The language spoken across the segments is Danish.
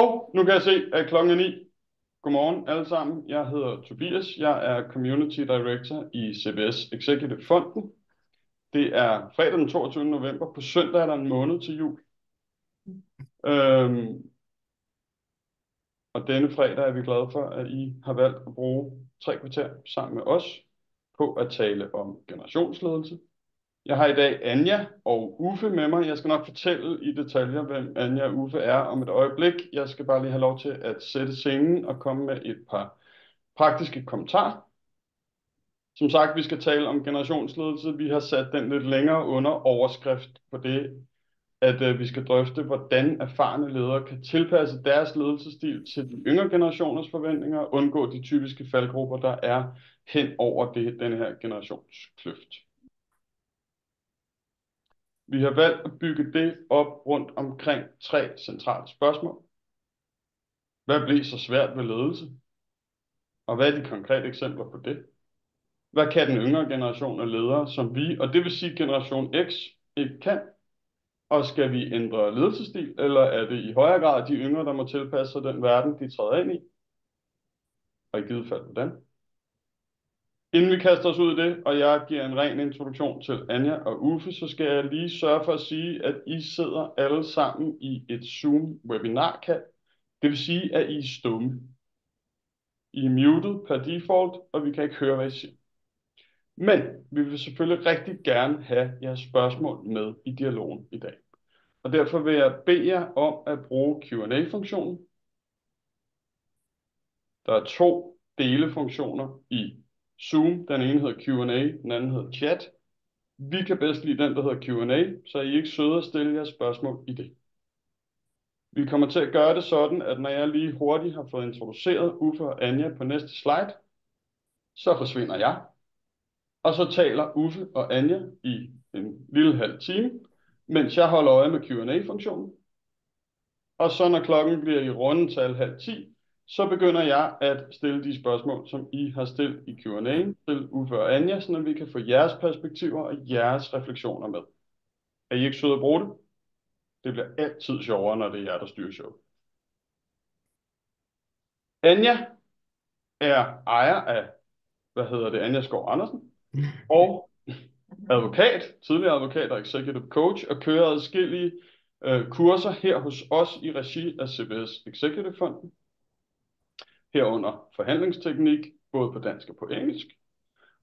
Og nu kan jeg se, at klokken er 9. Godmorgen alle sammen. Jeg hedder Tobias. Jeg er Community Director i CBS Executive Fonden. Det er fredag den 22. november. På søndag er der en måned til jul. Og denne fredag er vi glade for, at I har valgt at bruge 3 kvarter sammen med os på at tale om generationsledelse. Jeg har i dag Anja og Uffe med mig. Jeg skal nok fortælle i detaljer, hvem Anja og Uffe er om et øjeblik. Jeg skal bare lige have lov til at sætte scenen og komme med et par praktiske kommentarer. Som sagt, vi skal tale om generationsledelse. Vi har sat den lidt længere under overskrift på det, at vi skal drøfte, hvordan erfarne ledere kan tilpasse deres ledelsesstil til de yngre generationers forventninger og undgå de typiske faldgrupper, der er hen over denne her generationskløft. Vi har valgt at bygge det op rundt omkring 3 centrale spørgsmål. Hvad blev så svært ved ledelse? Og hvad er de konkrete eksempler på det? Hvad kan den yngre generation af ledere, som vi, og det vil sige generation X, ikke kan? Og skal vi ændre ledelsesstil, eller er det i højere grad de yngre, der må tilpasse sig den verden, de træder ind i? Og i givet fald hvordan? Inden vi kaster os ud i det, og jeg giver en ren introduktion til Anja og Uffe, så skal jeg lige sørge for at sige, at I sidder alle sammen i et Zoom-webinar-kald. Det vil sige, at I er stumme. I er muted per default, og vi kan ikke høre, hvad I siger. Men vi vil selvfølgelig rigtig gerne have jeres spørgsmål med i dialogen i dag. Og derfor vil jeg bede jer om at bruge Q&A-funktionen. Der er 2 delefunktioner i Zoom. Den ene hedder Q&A, den anden hedder chat. Vi kan bedst lide den, der hedder Q&A, så I ikke søger at stille jeres spørgsmål i det. Vi kommer til at gøre det sådan, at når jeg lige hurtigt har fået introduceret Uffe og Anja på næste slide, så forsvinder jeg. Og så taler Uffe og Anja i en lille halv time, mens jeg holder øje med Q&A-funktionen. Og så når klokken bliver i rundetal 9:30, så begynder jeg at stille de spørgsmål, som I har stillet i Q&A'en til Uffe og Anja, så vi kan få jeres perspektiver og jeres refleksioner med. Er I ikke søde at bruge det? Det bliver altid sjovere, når det er jer, der styrer showet. Anja er ejer af, Anja Skov Andersen, og advokat, tidligere advokat og executive coach, og kører adskillige kurser her hos os i regi af CBS Executive Fonden. Herunder forhandlingsteknik, både på dansk og på engelsk.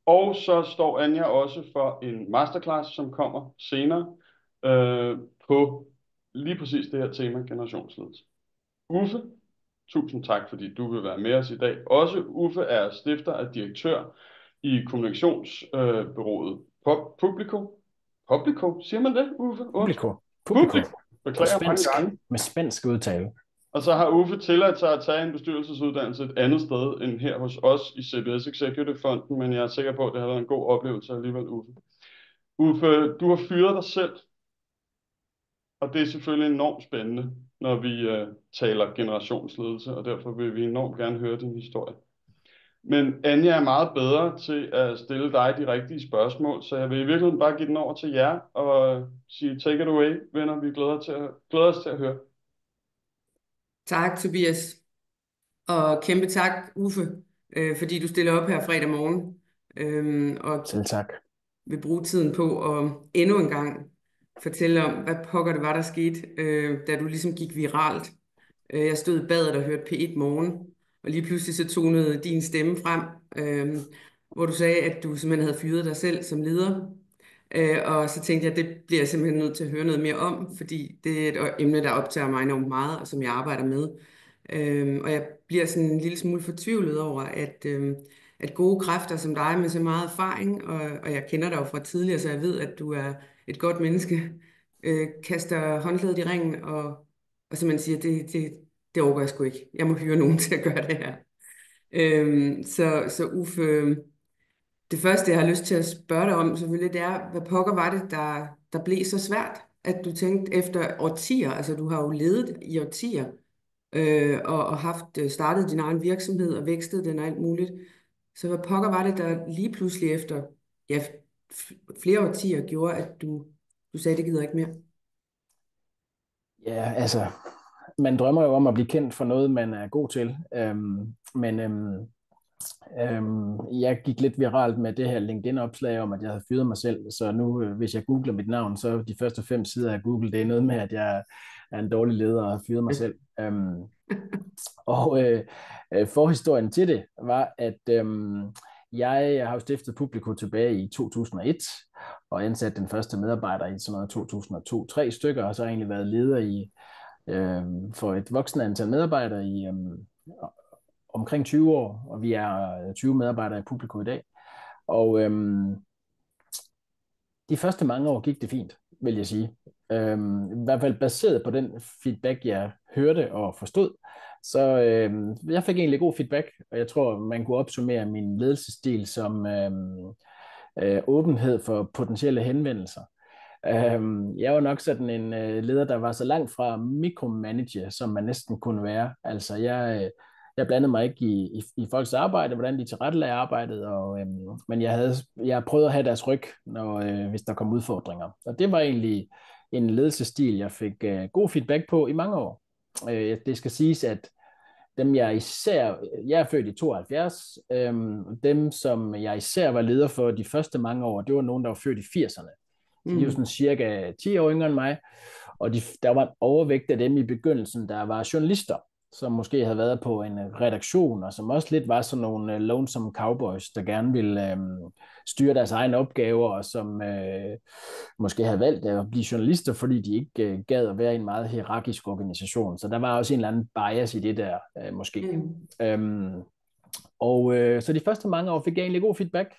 Og så står Anja også for en masterclass, som kommer senere på lige præcis det her tema, generationsledelse. Uffe, tusind tak, fordi du vil være med os i dag. Også Uffe er stifter og direktør i kommunikationsbyrået Publico, siger man det, Uffe? Publico. Beklager mange gange. Med spansk udtale. Og så har Uffe tilladt sig at tage en bestyrelsesuddannelse et andet sted end her hos os i CBS Executive Fonden, men jeg er sikker på, at det har været en god oplevelse alligevel, Uffe. Uffe, du har fyret dig selv, og det er selvfølgelig enormt spændende, når vi taler generationsledelse, og derfor vil vi enormt gerne høre din historie. Men Anja er meget bedre til at stille dig de rigtige spørgsmål, så jeg vil i virkeligheden bare give den over til jer og sige take it away, venner. Vi glæder os til at høre. Tak, Tobias. Og kæmpe tak, Uffe, fordi du stiller op her fredag morgen. Og Selv tak. vil bruge tiden på at endnu en gang fortælle om, hvad pokker det var, der skete, da du ligesom gik viralt. Jeg stod i badet og hørte P1 Morgen, og lige pludselig så tonede din stemme frem, hvor du sagde, at du simpelthen havde fyret dig selv som leder. Og så tænkte jeg, at det bliver jeg simpelthen nødt til at høre noget mere om, fordi det er et emne, der optager mig enormt meget, og som jeg arbejder med. Og jeg bliver sådan en lille smule fortvivlet over, at gode kræfter som dig med så meget erfaring, og jeg kender dig jo fra tidligere, så jeg ved, at du er et godt menneske, kaster håndklædet i ringen, og så man siger, det overgår jeg sgu ikke. Jeg må hyre nogen til at gøre det her. Så Uffe, det første, jeg har lyst til at spørge dig om, selvfølgelig, det er, hvad pokker var det, der blev så svært, at du tænkte efter årtier, altså du har jo ledet i årtier, og startet din egen virksomhed og vækstet den og alt muligt. Så hvad pokker var det, der lige pludselig efter flere årtier gjorde, at du sagde, det gider ikke mere? Ja, altså, man drømmer jo om at blive kendt for noget, man er god til. Men jeg gik lidt viralt med det her LinkedIn-opslag om, at jeg havde fyret mig selv. Så nu, hvis jeg googler mit navn, så de første 5 sider af Google, det er noget med, at jeg er en dårlig leder og har fyret mig selv. Forhistorien til det var, at jeg har jo stiftet Publico tilbage i 2001 og ansat den første medarbejder i sådan noget 2002, 3 stykker, og så har jeg egentlig været leder i for et voksende antal medarbejdere i omkring 20 år, og vi er 20 medarbejdere i Publico i dag. Og de første mange år gik det fint, vil jeg sige. I hvert fald baseret på den feedback, jeg hørte og forstod. Så jeg fik egentlig god feedback, og jeg tror, man kunne opsummere min ledelsesstil som åbenhed for potentielle henvendelser. Jeg var nok sådan en leder, der var så langt fra mikromanager, som man næsten kunne være. Altså, jeg blandede mig ikke i folks arbejde, hvordan de tilrettelagde arbejdet, men jeg prøvede at have deres ryg, hvis der kom udfordringer. Og det var egentlig en ledelsesstil, jeg fik god feedback på i mange år. Det skal siges, at jeg er født i 72, dem som jeg især var leder for de første mange år, det var nogen, der var født i 80'erne. De er jo sådan cirka 10 år yngre end mig, og der var en overvægt af dem i begyndelsen, der var journalister, som måske havde været på en redaktion, og som også lidt var sådan nogle lonesome cowboys, der gerne ville styre deres egne opgaver, og som måske havde valgt at blive journalister, fordi de ikke gad at være i en meget hierarkisk organisation. Så der var også en eller anden bias i det der, måske. Så de første mange år fik jeg egentlig god feedback,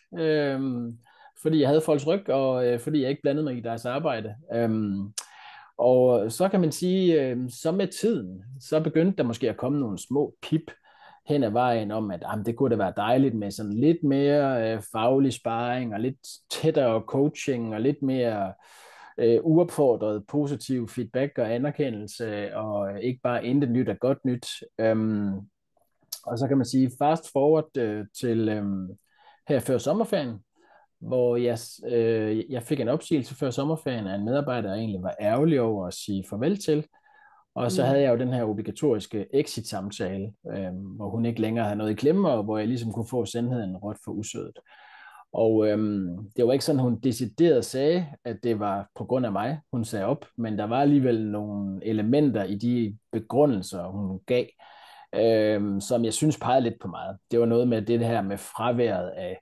fordi jeg havde folks ryg, og fordi jeg ikke blandede mig i deres arbejde. Og så kan man sige, så med tiden, så begyndte der måske at komme nogle små pip hen ad vejen om, at det kunne da være dejligt med sådan lidt mere faglig sparring, og lidt tættere coaching, og lidt mere uopfordret positiv feedback og anerkendelse, og ikke bare intet nyt og godt nyt. Og så kan man sige, fast forward til her før sommerferien, hvor jeg fik en opsigelse før sommerferien af en medarbejder, jeg egentlig var ærgerlig over at sige farvel til. Og så havde jeg jo den her obligatoriske exit-samtale, hvor hun ikke længere havde noget i klemme, og hvor jeg ligesom kunne få sandheden råt for usødet. Og det var ikke sådan, hun decideret sagde, at det var på grund af mig, hun sagde op, men der var alligevel nogle elementer i de begrundelser, hun gav, som jeg synes pegede lidt på mig. Det var noget med det her med fraværet af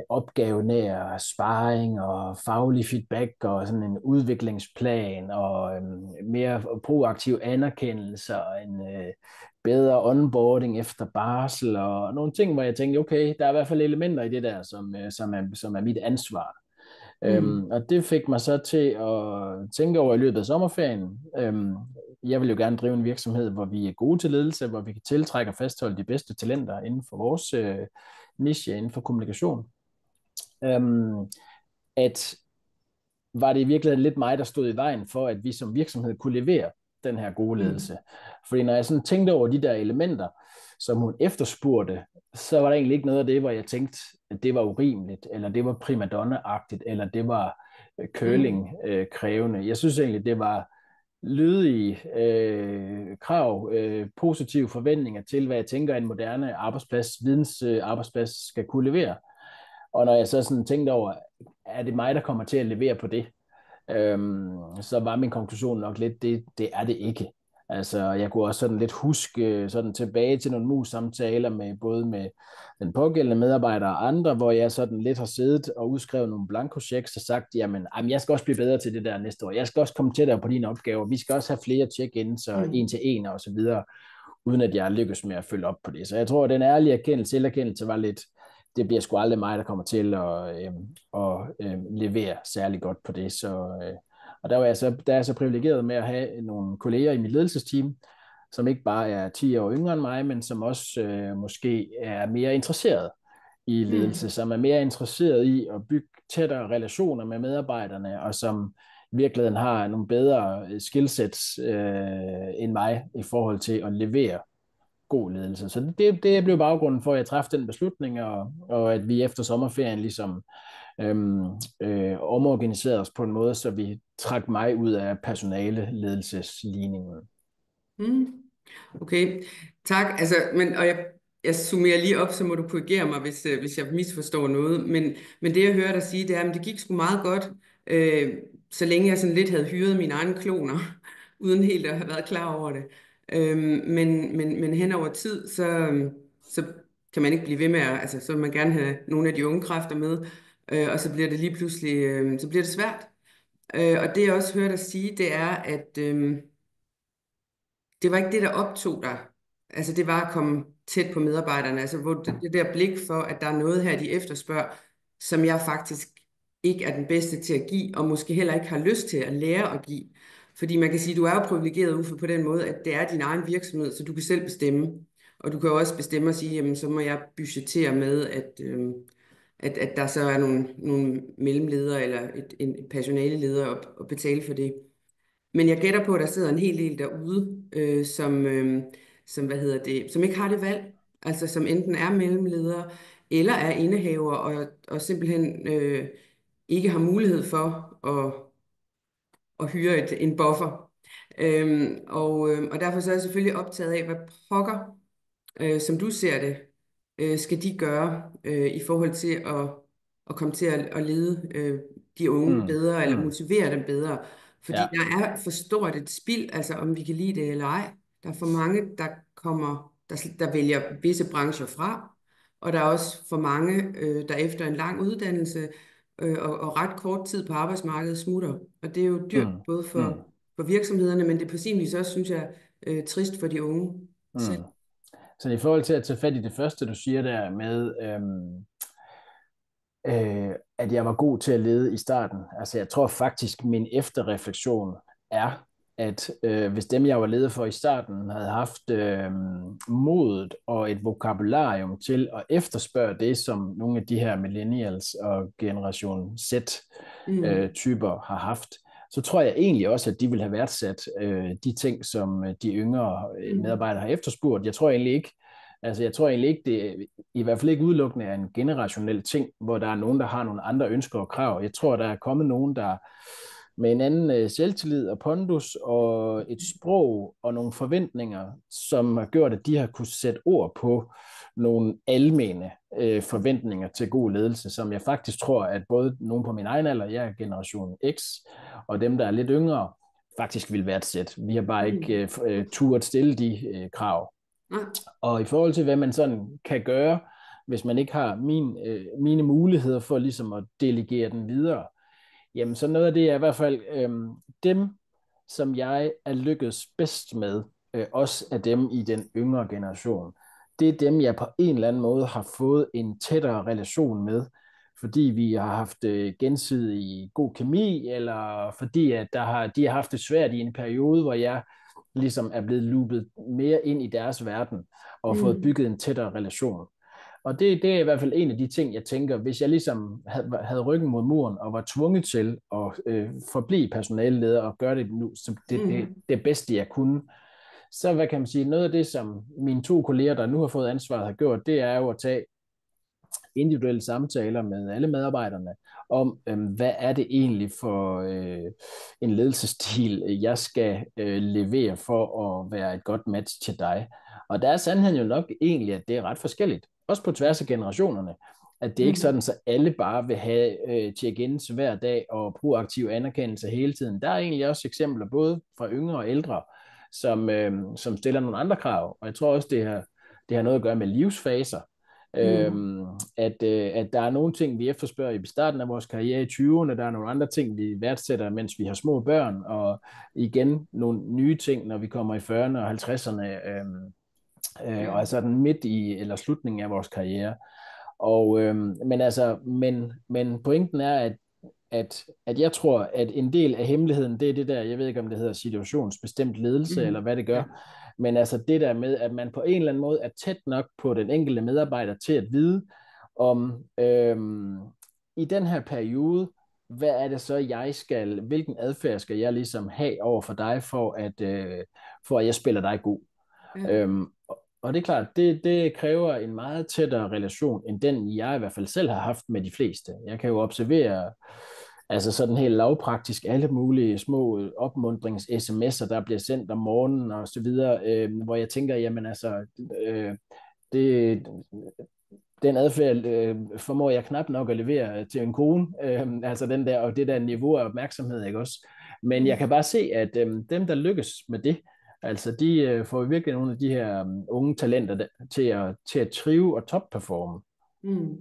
opgavenær sparring og faglig feedback og sådan en udviklingsplan og mere proaktiv anerkendelse og en bedre onboarding efter barsel og nogle ting, hvor jeg tænkte, okay, der er i hvert fald elementer i det der, som er mit ansvar. Og det fik mig så til at tænke over i løbet af sommerferien. Jeg vil jo gerne drive en virksomhed, hvor vi er gode til ledelse, hvor vi kan tiltrække og fastholde de bedste talenter inden for vores niche, inden for kommunikation. At var det i virkeligheden lidt mig, der stod i vejen for, at vi som virksomhed kunne levere den her gode ledelse. Fordi når jeg sådan tænkte over de der elementer, som hun efterspurgte, så var der egentlig ikke noget af det, hvor jeg tænkte, at det var urimeligt, eller det var primadonna-agtigt, eller det var curling-krævende. Jeg synes egentlig, det var lydige krav, positive forventninger til, hvad jeg tænker, en moderne arbejdsplads, vidensarbejdsplads skal kunne levere. Og når jeg så sådan tænkte over, er det mig, der kommer til at levere på det, så var min konklusion nok lidt, det er det ikke. Altså, jeg kunne også sådan lidt huske sådan tilbage til nogle mus-samtaler med både med den pågældende medarbejder og andre, hvor jeg sådan lidt har siddet og udskrevet nogle blanko-checks og sagt, jamen, jeg skal også blive bedre til det der næste år. Jeg skal også komme tættere på dine opgaver. Vi skal også have flere check-ins og en til en og så videre, uden at jeg lykkes med at følge op på det. Så jeg tror, at den ærlige selverkendelse var lidt, det bliver sgu aldrig mig, der kommer til at levere særlig godt på det. Og der er jeg så privilegeret med at have nogle kolleger i mit ledelsesteam, som ikke bare er 10 år yngre end mig, men som også måske er mere interesseret i ledelse, som er mere interesseret i at bygge tættere relationer med medarbejderne, og som i virkeligheden har nogle bedre skillsets end mig i forhold til at levere god ledelse. Så det blev baggrunden for, at jeg træffede den beslutning, og at vi efter sommerferien ligesom omorganiserede os på en måde, så vi trak mig ud af personaleledelsesligningen. Mm. Okay, tak. Altså, og jeg summerer lige op, så må du korrigere mig, hvis jeg misforstår noget. Men det, jeg hører dig sige, det er, at det gik sgu meget godt, øh, så længe jeg sådan lidt havde hyret mine egne kloner, uden helt at have været klar over det. Men hen over tid, så kan man ikke blive ved med at, altså, så vil man gerne have nogle af de unge kræfter med, og så bliver det lige pludselig, så bliver det svært. Og det, jeg også hører dig sige, det er, at det var ikke det, der optog dig. Altså det var at komme tæt på medarbejderne, altså hvor det der blik for, at der er noget her, de efterspørger, som jeg faktisk ikke er den bedste til at give, og måske heller ikke har lyst til at lære at give. Fordi man kan sige, at du er jo privilegeret, Uffe, på den måde, at det er din egen virksomhed, så du kan selv bestemme. Og du kan jo også bestemme og sige, jamen så må jeg budgettere med, at der så er nogle mellemledere eller en personaleleder og betale for det. Men jeg gætter på, at der sidder en hel del derude, som, hvad hedder det, som ikke har det valg. Altså som enten er mellemledere eller er indehaver og simpelthen ikke har mulighed for at hyre en buffer. Og derfor så er jeg selvfølgelig optaget af, hvad pokker, som du ser det, skal de gøre i forhold til at komme til at lede de unge bedre, eller motivere dem bedre. Fordi Ja. der er for stort et spild, altså om vi kan lide det eller ej. Der er for mange, der vælger visse brancher fra, og der er også for mange, der efter en lang uddannelse og ret kort tid på arbejdsmarkedet smutter. Og det er jo dyrt, både for virksomhederne, men det er på sin vis også, synes jeg, trist for de unge selv. Så i forhold til at tage fat i det første, du siger der med, at jeg var god til at lede i starten. Altså jeg tror faktisk, min efterrefleksion er, at hvis dem, jeg var leder for i starten, havde haft modet og et vokabularium til at efterspørge det, som nogle af de her millennials og generation Z-typer har haft, så tror jeg egentlig også, at de ville have værdsat de ting, som de yngre medarbejdere har efterspurgt. Jeg tror egentlig ikke, det i hvert fald ikke udelukkende er en generationel ting, hvor der er nogen, der har nogle andre ønsker og krav. Jeg tror, der er kommet nogen, der med en anden selvtillid og pondus og et sprog og nogle forventninger, som har gjort, at de har kunne sætte ord på nogle almene forventninger til god ledelse, som jeg faktisk tror, at både nogen på min egen alder, jeg er generation X, og dem, der er lidt yngre, faktisk vil værdsætte. Vi har bare ikke turt stille de krav. Og i forhold til, hvad man sådan kan gøre, hvis man ikke har mine muligheder for ligesom at delegere den videre, jamen så noget af det er i hvert fald dem, som jeg er lykkedes bedst med, også af dem i den yngre generation. Det er dem, jeg på en eller anden måde har fået en tættere relation med, fordi vi har haft gensidig god kemi, eller fordi at de har haft det svært i en periode, hvor jeg ligesom er blevet loopet mere ind i deres verden, og fået bygget en tættere relation. Og det er i hvert fald en af de ting, jeg tænker, hvis jeg ligesom havde ryggen mod muren, og var tvunget til at forblive personaleleder, og gøre det nu som det bedste, jeg kunne, så hvad kan man sige, noget af det, som mine 2 kolleger, der nu har fået ansvaret, har gjort, det er jo at tage individuelle samtaler med alle medarbejderne om, hvad er det egentlig for en ledelsesstil, jeg skal levere for at være et godt match til dig. Og der er sandheden jo nok egentlig, at det er ret forskelligt, også på tværs af generationerne, at det ikke sådan, så alle bare vil have check-ins hver dag og proaktiv anerkendelse hele tiden. Der er egentlig også eksempler både fra yngre og ældre, som stiller nogle andre krav, og jeg tror også, det har noget at gøre med livsfaser. At der er nogle ting, vi efterspørger i starten af vores karriere i 20'erne, der er nogle andre ting, vi værdsætter, mens vi har små børn, og igen nogle nye ting, når vi kommer i 40'erne og 50'erne, og altså den midt i eller slutningen af vores karriere. Og, men pointen er, at jeg tror, at en del af hemmeligheden, det er det der, jeg ved ikke, om det hedder situationsbestemt ledelse, eller hvad det gør, men altså det der med, at man på en eller anden måde er tæt nok på den enkelte medarbejder til at vide, om i den her periode, hvad er det så, hvilken adfærd skal jeg ligesom have over for dig, for at jeg spiller dig god. Og det er klart, det kræver en meget tættere relation, end den jeg i hvert fald selv har haft med de fleste. Jeg kan jo observere Altså sådan helt lavpraktisk, alle mulige små opmuntrings-sms'er, der bliver sendt om morgenen og så videre, hvor jeg tænker, jamen altså, det, den adfærd formår jeg knap nok at levere til en kone, altså den der, og det der niveau af opmærksomhed, ikke også? Men jeg kan bare se, at dem, der lykkes med det, altså de får virkelig nogle af de her unge talenter til at trive og topperforme. Mm.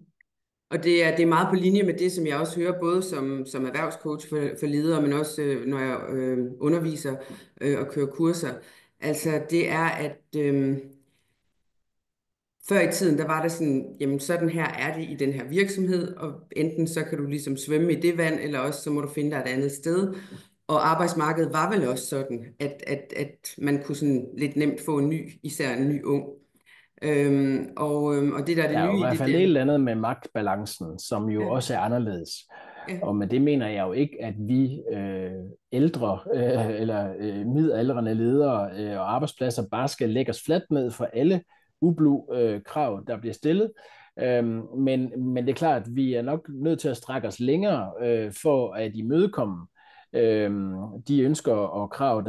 Og det er meget på linje med det, som jeg også hører, både som erhvervscoach for ledere, men også når jeg underviser og kører kurser. Altså det er, at før i tiden, der var det sådan, jamen sådan her er det i den her virksomhed, og enten så kan du ligesom svømme i det vand, eller også så må du finde dig et andet sted. Og arbejdsmarkedet var vel også sådan, at man kunne sådan lidt nemt få en ny, især en ny ung. Og det der er det Der er jo nye i i hvert det fald der. et eller andet med magtbalancen, som jo Ja, også er anderledes. ja. Og med det mener jeg jo ikke, at vi ældre eller midaldrende ledere og arbejdspladser bare skal lægge os fladt ned for alle ublu krav, der bliver stillet. Men det er klart, at vi er nok nødt til at strække os længere for at imødekomme de ønsker og krav,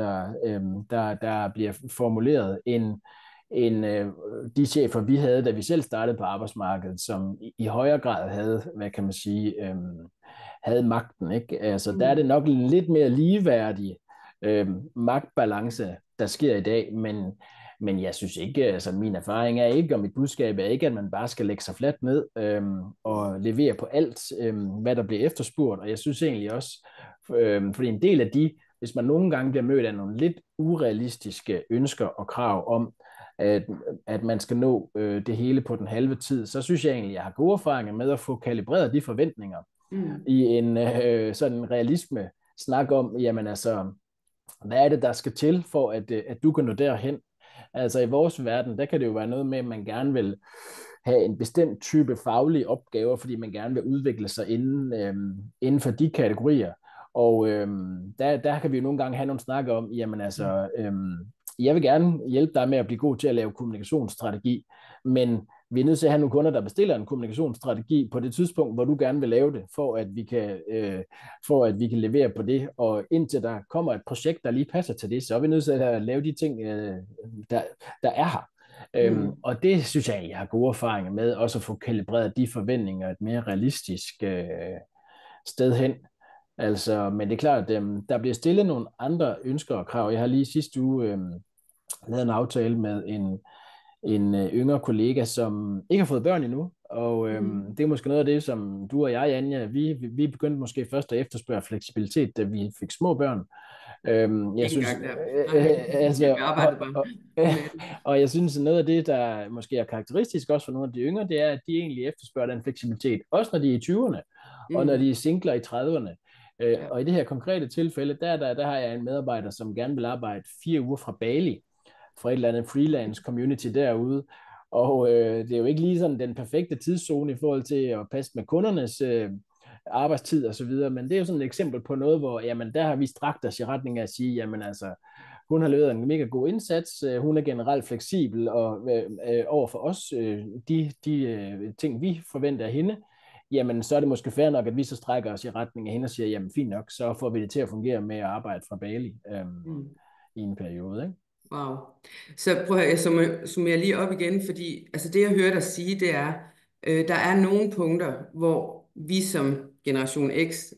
der bliver formuleret, end de chefer, vi havde, da vi selv startede på arbejdsmarkedet, som i højere grad havde, hvad kan man sige, havde magten. Ikke? Altså, der er det nok en lidt mere ligeværdig magtbalance, der sker i dag, men jeg synes ikke, altså min erfaring er ikke, og mit budskab er ikke, at man bare skal lægge sig fladt ned og levere på alt, hvad der bliver efterspurgt, og jeg synes egentlig også, fordi en del af hvis man nogle gange bliver mødt af nogle lidt urealistiske ønsker og krav om, at man skal nå det hele på den halve tid, så synes jeg egentlig, at jeg har gode erfaringer med at få kalibreret de forventninger i en sådan realisme snak om, jamen altså, hvad er det, der skal til for, at du kan nå derhen? Altså i vores verden, der kan det jo være noget med, at man gerne vil have en bestemt type faglige opgaver, fordi man gerne vil udvikle sig inden for de kategorier. Og der kan vi jo nogle gange have nogle snakker om, jamen altså, jeg vil gerne hjælpe dig med at blive god til at lave kommunikationsstrategi, men vi er nødt til at have nogle kunder, der bestiller en kommunikationsstrategi på det tidspunkt, hvor du gerne vil lave det, for at vi kan levere på det, og indtil der kommer et projekt, der lige passer til det, så er vi nødt til at lave de ting, der er her. Og det synes jeg, jeg har gode erfaringer med, også at få kalibreret de forventninger et mere realistisk sted hen. Altså, men det er klart, at der bliver stillet nogle andre ønsker og krav. Jeg har lige sidste uge lavet en aftale med en yngre kollega, som ikke har fået børn endnu, og det er måske noget af det, som du og jeg, Anja, vi begyndte måske først at efterspørge fleksibilitet, da vi fik små børn. Jeg synes, altså, og jeg synes, noget af det, der måske er karakteristisk også for nogle af de yngre, det er, at de egentlig efterspørger den fleksibilitet, også når de er i 20'erne, og når de er singler i 30'erne. Og i det her konkrete tilfælde, der har jeg en medarbejder, som gerne vil arbejde 4 uger fra Bali, fra et eller andet freelance community derude. Og det er jo ikke lige sådan den perfekte tidszone i forhold til at passe med kundernes arbejdstid og så videre, men det er jo sådan et eksempel på noget, hvor jamen, der har vi strakt os i retning af at sige, jamen altså, hun har leveret en mega god indsats, hun er generelt fleksibel, og over for os, de ting, vi forventer af hende, jamen så er det måske fair nok, at vi så strækker os i retning af hende og siger, jamen fint nok, så får vi det til at fungere med at arbejde fra Bali i en periode, ikke? Wow. Så prøv at jeg summerer lige op igen, fordi altså det, jeg hører dig sige, det er, der er nogle punkter, hvor vi som Generation X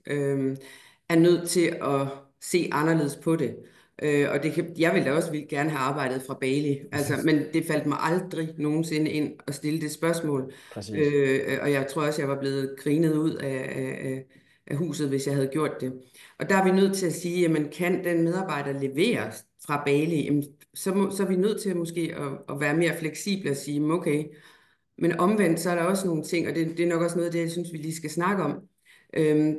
er nødt til at se anderledes på det. Og jeg ville da også gerne have arbejdet fra Bali, altså, men det faldt mig aldrig nogensinde ind at stille det spørgsmål. Og jeg tror også, jeg var blevet grinet ud af huset, hvis jeg havde gjort det. Og der er vi nødt til at sige, jamen kan den medarbejder levere fra Bali, jamen, så er vi nødt til måske at være mere fleksible og sige, okay, men omvendt så er der også nogle ting, og det er nok også noget af det, jeg synes, vi lige skal snakke om.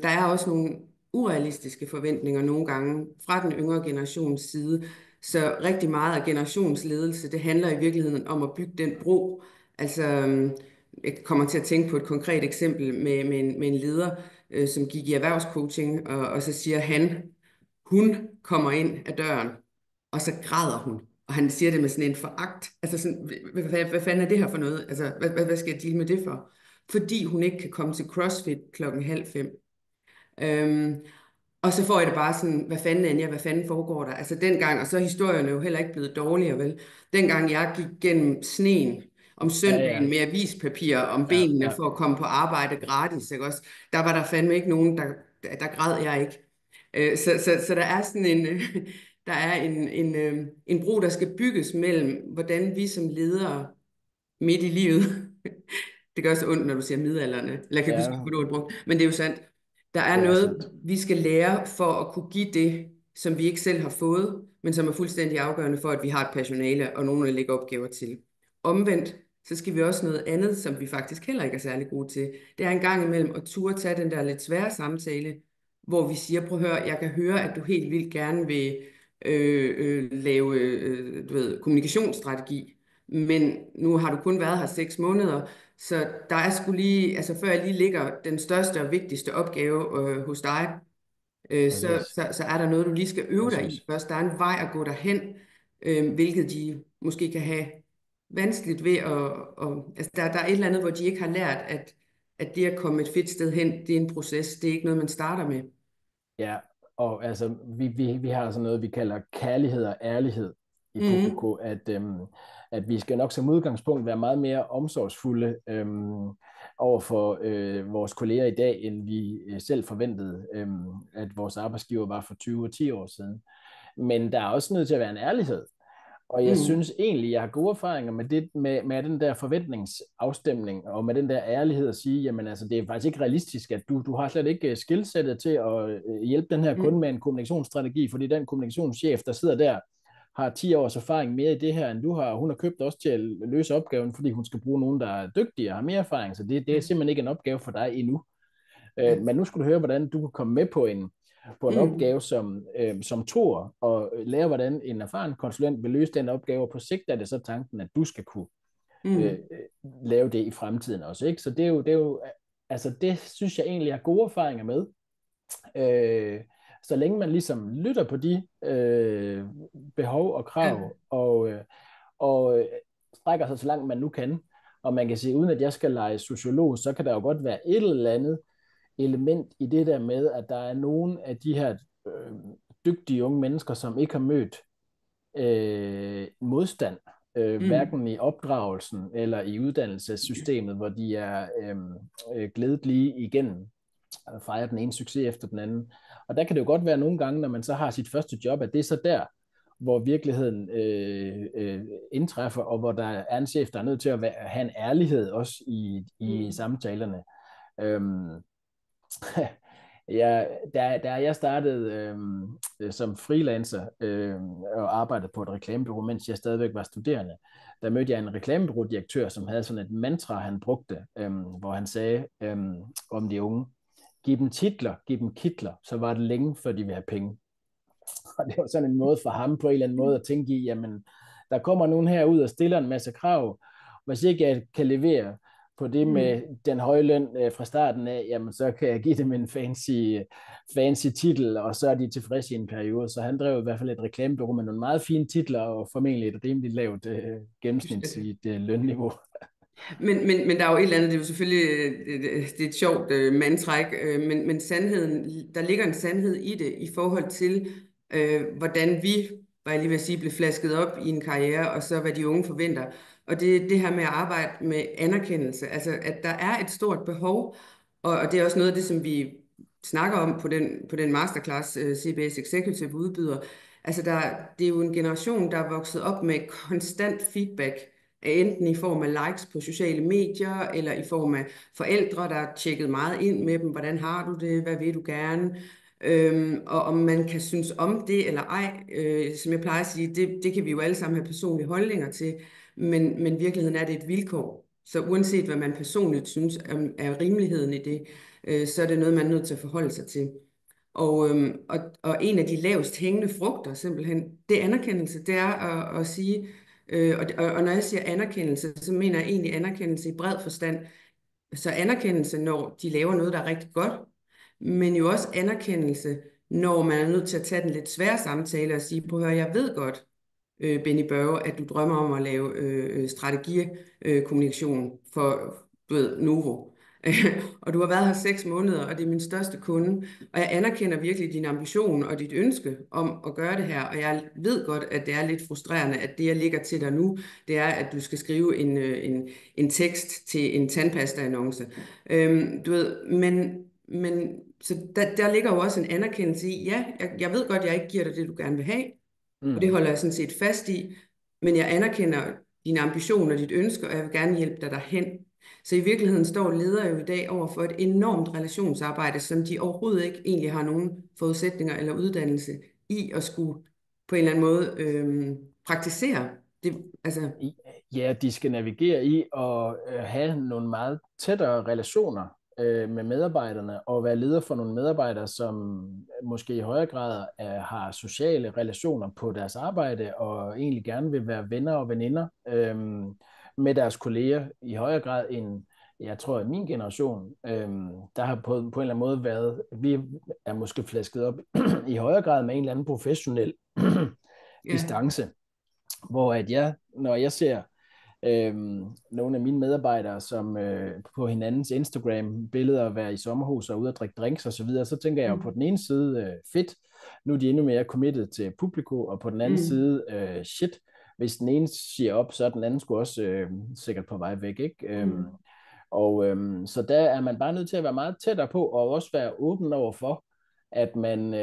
Der er også nogle urealistiske forventninger nogle gange fra den yngre generations side, så rigtig meget af generationsledelse, det handler i virkeligheden om at bygge den bro. Altså, jeg kommer til at tænke på et konkret eksempel med en leder, som gik i erhvervscoaching, og så siger hun kommer ind ad døren, og så græder hun. Og han siger det med sådan en foragt. Altså sådan, hvad fanden er det her for noget? Altså, hvad skal jeg deale med det for? Fordi hun ikke kan komme til CrossFit 4:30. Og så får jeg det bare sådan, hvad fanden Anja, hvad fanden foregår der? Altså dengang, og så er historierne jo heller ikke blevet dårligere, vel? Dengang jeg gik gennem sneen om Ja, ja, søndagen med avispapir om ja, benene ja, for at komme på arbejde gratis, ikke også? Der var der fandme ikke nogen, der græd jeg ikke. Så der er sådan en, der er en bro, der skal bygges mellem, hvordan vi som ledere midt i livet, det gør så ondt, når du siger midaldrende, eller jeg kan ikke huske, ja, hvor du brugt, men det er jo sandt. Der er det er noget, sandt. vi skal lære for at kunne give det, som vi ikke selv har fået, men som er fuldstændig afgørende for, at vi har et personale og nogen at lægge opgaver til. Omvendt, så skal vi også noget andet, som vi faktisk heller ikke er særlig gode til. Det er en gang imellem at turde tage den der lidt svære samtale, hvor vi siger, prøv at høre, jeg kan høre, at du helt vildt gerne vil lave du ved, kommunikationsstrategi, men nu har du kun været her 6 måneder, så der er sgu lige, altså før jeg lige ligger den største og vigtigste opgave hos dig, Præcis, så er der noget, du lige skal øve dig i præcis. først. Der er en vej at gå derhen, hvilket de måske kan have vanskeligt ved altså der er et eller andet, hvor de ikke har lært, at det at komme et fedt sted hen, det er en proces, det er ikke noget, man starter med. Ja, og altså, vi har sådan noget, vi kalder kærlighed og ærlighed i Mm, Publico, at vi skal nok som udgangspunkt være meget mere omsorgsfulde over for vores kolleger i dag, end vi selv forventede, at vores arbejdsgiver var for 20 og 10 år siden. Men der er også nødt til at være en ærlighed. Og jeg mm, synes egentlig, jeg har gode erfaringer med, det, med den der forventningsafstemning, og med den der ærlighed at sige, jamen altså, det er faktisk ikke realistisk, at du har slet ikke skillsettet til at hjælpe den her kunde med mm, en kommunikationsstrategi, fordi den kommunikationschef, der sidder der, har 10 års erfaring mere i det her, end du har. Hun har købt også til at løse opgaven, fordi hun skal bruge nogen, der er dygtige og har mere erfaring, så det er simpelthen ikke en opgave for dig endnu. ja, Men nu skulle du høre, hvordan du kan komme med på en mm, opgave som toer, og lære, hvordan en erfaren konsulent vil løse den opgave, og på sigt er det så tanken, at du skal kunne øh, mm, lave det i fremtiden også. Ikke? Så det er jo, altså det synes jeg egentlig har gode erfaringer med. Øh, så længe man ligesom lytter på de behov og ja, krav, og strækker sig så langt man nu kan, og man kan sige, uden at jeg skal lege sociolog, så kan der jo godt være et eller andet element i det der med, at der er nogle af de her øh, dygtige unge mennesker, som ikke har mødt modstand, mm, hverken i opdragelsen eller i uddannelsessystemet, hvor de er glædet lige igennem og fejrer den ene succes efter den anden. Og der kan det jo godt være nogle gange, når man så har sit første job, at det er så der, hvor virkeligheden indtræffer, og hvor der er en chef, der er nødt til at have en ærlighed også i mm, samtalerne. Øhm, ja, da jeg startede som freelancer og arbejdede på et reklamebureau, mens jeg stadigvæk var studerende, der mødte jeg en reklamebureaudirektør, som havde sådan et mantra, han brugte, hvor han sagde om de unge, giv dem titler, giv dem kitler, så var det længe, før de vil have penge. Og det var sådan en måde for ham på en eller anden måde at tænke i, jamen, der kommer nogen her ud og stiller en masse krav. Hvis ikke jeg kan levere på det med mm. den høje løn fra starten af, jamen, så kan jeg give dem en fancy titel, og så er de tilfredse i en periode. Så han drev i hvert fald et reklamebureau med nogle meget fine titler, og formentlig et rimelig lavt gennemsnitligt lønniveau. Men der er jo et eller andet, det er jo selvfølgelig det er et sjovt mantra, ikke? Men sandheden, der ligger en sandhed i det, i forhold til, hvordan vi, var jeg lige ved at sige, blev flasket op i en karriere, og så hvad de unge forventer. Og det er det her med at arbejde med anerkendelse, altså at der er et stort behov, og det er også noget af det, som vi snakker om på den masterclass, CBS Executive udbyder. Altså det er jo en generation, der er vokset op med konstant feedback, enten i form af likes på sociale medier, eller i form af forældre, der har tjekket meget ind med dem. Hvordan har du det? Hvad vil du gerne? Og om man kan synes om det eller ej, som jeg plejer at sige, det kan vi jo alle sammen have personlige holdninger til, men virkeligheden er det et vilkår. Så uanset hvad man personligt synes er rimeligheden i det, så er det noget, man er nødt til at forholde sig til. Og en af de lavest hængende frugter, simpelthen, det er anerkendelse. Det er at sige, og når jeg siger anerkendelse, så mener jeg egentlig anerkendelse i bred forstand. Så anerkendelse, når de laver noget, der er rigtig godt, men jo også anerkendelse, når man er nødt til at tage den lidt svære samtale og sige, prøv at høre, jeg ved godt, Benny Børge, at du drømmer om at lave strategikommunikation for, du ved, Novo. og du har været her 6 måneder, og det er min største kunde, og jeg anerkender virkelig din ambition og dit ønske om at gøre det her, og jeg ved godt, at det er lidt frustrerende, at det, jeg lægger til dig nu, det er, at du skal skrive en tekst til en tandpasta-annonce. Du ved, men så der ligger jo også en anerkendelse i, ja, jeg ved godt, jeg ikke giver dig det, du gerne vil have, og det holder jeg sådan set fast i, men jeg anerkender din ambition og dit ønske, og jeg vil gerne hjælpe dig derhen. Så i virkeligheden står ledere jo i dag over for et enormt relationsarbejde, som de overhovedet ikke egentlig har nogen forudsætninger eller uddannelse i at skulle på en eller anden måde praktisere. Det, altså... Ja, de skal navigere i og have nogle meget tættere relationer med medarbejderne, og være leder for nogle medarbejdere, som måske i højere grad har sociale relationer på deres arbejde, og egentlig gerne vil være venner og veninder med deres kolleger i højere grad end, jeg tror, at min generation, der har på en eller anden måde været, vi er måske flasket op i højere grad med en eller anden professionel distance, hvor at når jeg ser nogle af mine medarbejdere, som på hinandens Instagram-billeder være i sommerhus og ude at drikke drinks og så videre, så tænker jeg jo på den ene side, fedt, nu er de endnu mere committed til publikum, og på den anden side, shit, hvis den ene siger op, så er den anden sgu også sikkert på vej væk, ikke? Så der er man bare nødt til at være meget tættere på, og også være åben over for, at man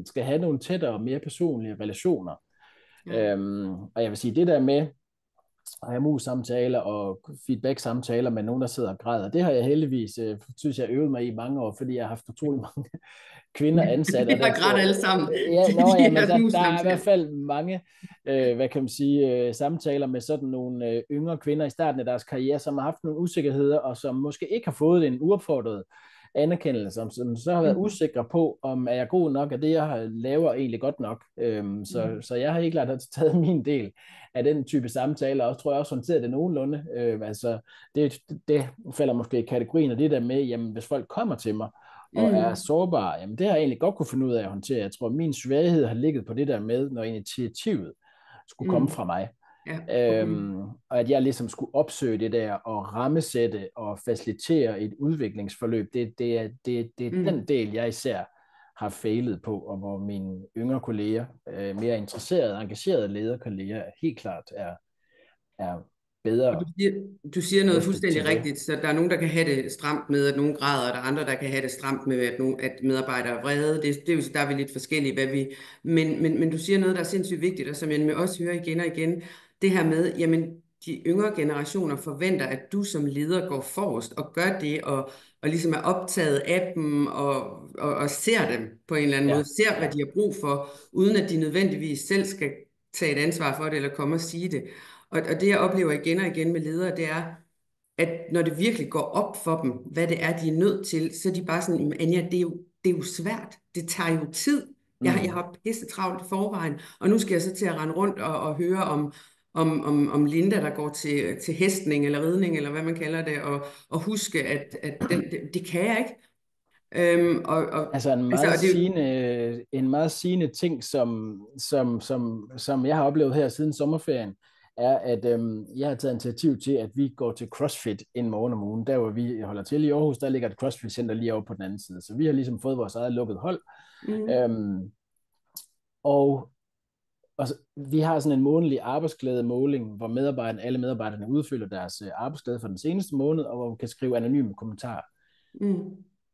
skal have nogle tættere og mere personlige relationer. Og jeg vil sige, det der med at have mus-samtaler og feedback-samtaler med nogen, der sidder og græder, det har jeg heldigvis, synes jeg, øvet mig i mange år, fordi jeg har haft utrolig mange kvinder ansat. Vi har grædt alle sammen. Der er i hvert fald mange, hvad kan man sige, samtaler med sådan nogle yngre kvinder i starten af deres karriere, som har haft nogle usikkerheder, og som måske ikke har fået en uopfordret anerkendelse, som så har været usikre på, om er jeg god nok, at det jeg laver egentlig godt nok. Så jeg har helt klart taget min del af den type samtaler, og tror jeg også håndteret det nogenlunde. Det falder måske i kategorien af det der med, jamen hvis folk kommer til mig og er sårbare, jamen det har jeg egentlig godt kunne finde ud af at håndtere. Jeg tror, min svaghed har ligget på det der med, når initiativet skulle komme fra mig. Og at jeg ligesom skulle opsøge det der og rammesætte og facilitere et udviklingsforløb, det er den del, jeg især har fejlet på, og hvor mine yngre kolleger, mere interesserede, engagerede lederkolleger, helt klart er bedre. Og du siger noget fuldstændig rigtigt, så der er nogen, der kan have det stramt med, at nogen græder, og der er andre, der kan have det stramt med, at medarbejdere er vrede. Der er vi lidt forskellige, men du siger noget, der er sindssygt vigtigt, og som jeg også hører igen og igen, det her med, jamen, de yngre generationer forventer, at du som leder går forrest og gør det, og ligesom er optaget af dem, og ser dem på en eller anden måde, ser, hvad de har brug for, uden at de nødvendigvis selv skal tage et ansvar for det, eller komme og sige det. Og det, jeg oplever igen og igen med ledere, det er, at når det virkelig går op for dem, hvad det er, de er nødt til, så er de bare sådan, Anja, det er jo svært. Det tager jo tid. Jeg har pisse travlt i forvejen, og nu skal jeg så til at rende rundt og høre om Linda, der går til hestning eller ridning, eller hvad man kalder det, og huske, at det kan jeg ikke. En meget sigende ting, som jeg har oplevet her siden sommerferien, er, at jeg har taget initiativ til, at vi går til CrossFit en morgen om ugen. Der hvor vi holder til i Aarhus, der ligger et CrossFit-center lige over på den anden side. Så vi har ligesom fået vores eget lukket hold. Og vi har sådan en månedlig arbejdsglædemåling, hvor alle medarbejderne udfylder deres arbejdsglæde for den seneste måned, og hvor man kan skrive anonyme kommentarer.